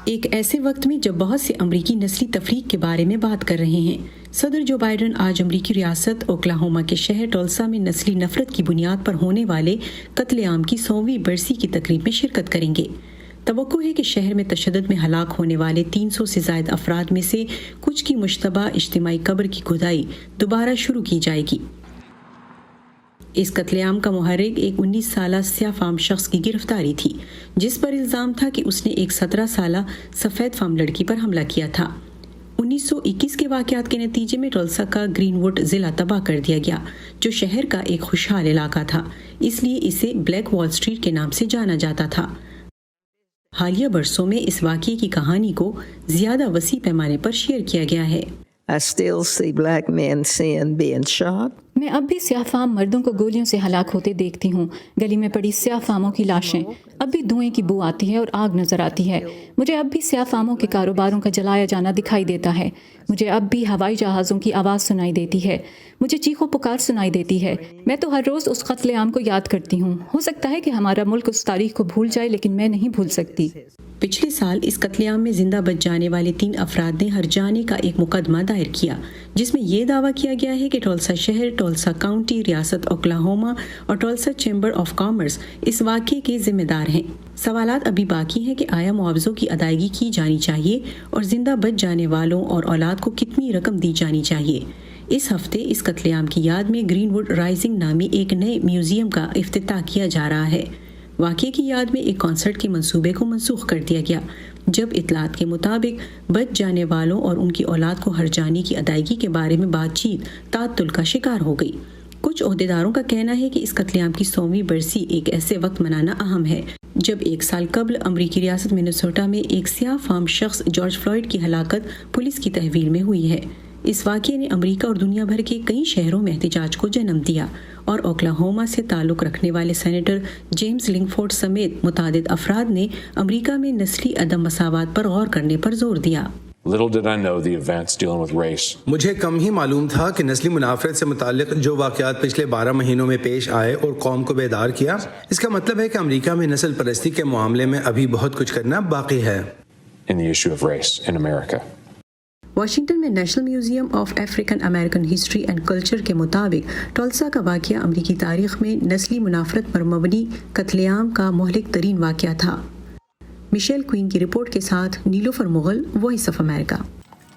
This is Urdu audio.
ایک ایسے وقت میں جب بہت سے امریکی نسلی تفریق کے بارے میں بات کر رہے ہیں، صدر جو بائیڈن آج امریکی ریاست اوکلاہوما کے شہر ٹولسا میں نسلی نفرت کی بنیاد پر ہونے والے قتل عام کی 100ویں برسی کی تقریب میں شرکت کریں گے۔ توقع ہے کہ شہر میں تشدد میں ہلاک ہونے والے 300 سے زائد افراد میں سے کچھ کی مشتبہ اجتماعی قبر کی کھدائی دوبارہ شروع کی جائے گی۔ اس قتل عام کا محرک ایک 19 سالہ سیاہ فام شخص کی گرفتاری تھی، جس پر الزام تھا کہ اس نے ایک 17 سالہ سفید فام لڑکی پر حملہ کیا تھا۔ 1921 کے واقعات کے نتیجے میں ٹولسا کا گرین ووڈ ضلع تباہ کر دیا گیا، جو شہر کا ایک خوشحال علاقہ تھا، اس لیے اسے بلیک وال اسٹریٹ کے نام سے جانا جاتا تھا۔ حالیہ برسوں میں اس واقعے کی کہانی کو زیادہ وسیع پیمانے پر شیئر کیا گیا ہے۔ I still see black men seeing being shot. میں اب بھی سیاہ فام مردوں کو گولیوں سے ہلاک ہوتے دیکھتی ہوں۔ گلی میں پڑی سیاہ فاموں کی لاشیں، اب بھی دھوئیں کی بو آتی ہے اور آگ نظر آتی ہے۔ مجھے اب بھی سیاہ فاموں کے کاروباروں کا جلایا جانا دکھائی دیتا ہے۔ مجھے اب بھی ہوائی جہازوں کی آواز سنائی دیتی ہے۔ مجھے چیخو پکار سنائی دیتی ہے۔ میں تو ہر روز اس قتل عام کو یاد کرتی ہوں۔ ہو سکتا ہے کہ ہمارا ملک اس تاریخ کو بھول جائے، لیکن میں نہیں بھول سکتی۔ پچھلے سال اس قتل عام میں زندہ بچ جانے والے 3 افراد نے ہر جانے کا ایک مقدمہ دائر کیا، جس میں یہ دعویٰ کیا گیا ہے کہ ٹولسا شہر، ٹولسا کاؤنٹی، ریاست اوکلاہوما اور ٹولسا چیمبر آف کامرس اس واقعے کے ذمہ دار ہیں۔ سوالات ابھی باقی ہیں کہ آیا معاوضوں کی ادائیگی کی جانی چاہیے اور زندہ بچ جانے والوں اور اولاد کو کتنی رقم دی جانی چاہیے۔ اس ہفتے اس قتل عام کی یاد میں گرین ووڈ رائزنگ نامی ایک نئے میوزیم کا افتتاح کیا جا رہا ہے۔ واقعے کی یاد میں ایک کنسرٹ کے منصوبے کو منسوخ کر دیا گیا، جب اطلاعات کے مطابق بچ جانے والوں اور ان کی اولاد کو ہرجانی کی ادائیگی کے بارے میں بات چیت تعطل کا شکار ہو گئی۔ کچھ عہدیداروں کا کہنا ہے کہ اس قتل عام کی 100ویں برسی ایک ایسے وقت منانا اہم ہے جب 1 سال قبل امریکی ریاست منیسوٹا میں ایک سیاہ فام شخص جارج فلوئڈ کی ہلاکت پولیس کی تحویل میں ہوئی ہے۔ اس واقعے نے امریکہ اور دنیا بھر کے کئی شہروں میں احتجاج کو جنم دیا اور اوکلاہوما سے تعلق رکھنے والے سینیٹر جیمز لنگفورڈ سمیت متعدد افراد نے امریکہ میں نسلی عدم مساوات پر غور کرنے پر زور دیا۔ Little did I know the events dealing with race. مجھے کم ہی معلوم تھا کہ نسلی منافرت سے متعلق جو واقعات پچھلے 12 مہینوں میں پیش آئے اور قوم کو بیدار کیا، اس کا مطلب ہے کہ امریکہ میں نسل پرستی کے معاملے میں ابھی بہت کچھ کرنا باقی ہے۔ In the issue of race in America. Washington میں national museum of African American history and culture کے مطابق ٹولسا کا واقعہ امریکی تاریخ میں نسلی منافرت پر مبنی قتل عام کا مہلک ترین واقعہ تھا۔ مشیل کوئن کی رپورٹ کے ساتھ نیلوفر مغل، وائس آف امریکہ۔